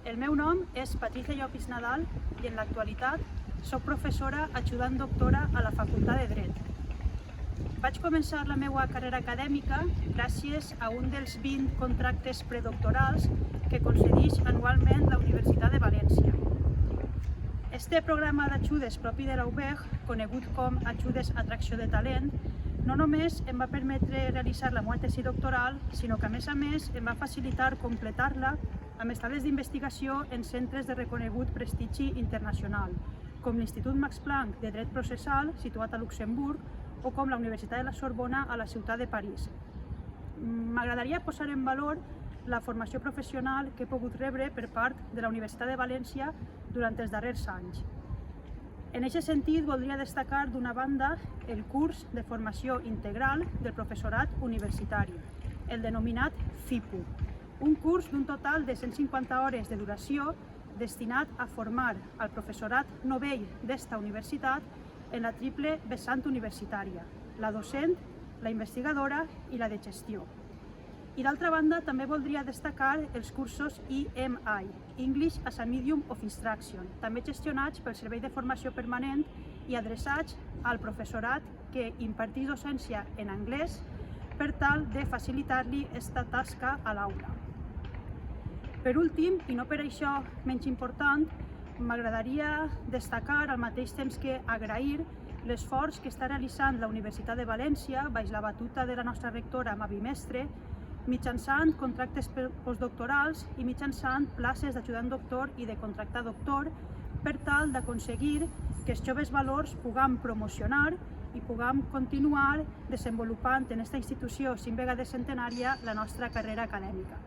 El meu nom és Patricia Llopis Nadal i en l'actualitat soc professora ajudant doctora a la Facultat de Dret. Vaig començar la meva carrera acadèmica gràcies a un dels 20 contractes predoctorals que concedeix anualment la Universitat de València. Este programa d'ajudes propi de la UBEG, conegut com Ajudes a Atracció de Talent, no només em va permetre realitzar la meva tesi doctoral, sinó que a més em va facilitar completar-la amb estades d'investigació en centres de reconegut prestigi internacional, com l'Institut Max Planck de Dret Processal, situat a Luxemburg, o com la Universitat de la Sorbona a la ciutat de París. M'agradaria posar en valor la formació professional que he pogut rebre per part de la Universitat de València durant els darrers anys. En aquest sentit, voldria destacar d'una banda el curs de formació integral del professorat universitari, el denominat FIPU, un curs d'un total de 150 hores de duració destinat a formar al professorat novell d'esta universitat en la triple vessant universitària, la docent, la investigadora i la de gestió. I d'altra banda, també voldria destacar els cursos EMI, English as a Medium of Instruction, també gestionats pel Servei de Formació Permanent i adreçats al professorat que imparteix docència en anglès per tal de facilitar-li esta tasca a l'aula. Per últim, i no per això menys important, m'agradaria destacar al mateix temps que agrair l'esforç que està realitzant la Universitat de València, baix la batuta de la nostra rectora Mavi Mestre, mitjançant contractes postdoctorals i mitjançant places d'ajudant doctor i de contractar doctor per tal d'aconseguir que els joves valors puguem promocionar i puguem continuar desenvolupant en aquesta institució 5 vegades centenària la nostra carrera acadèmica.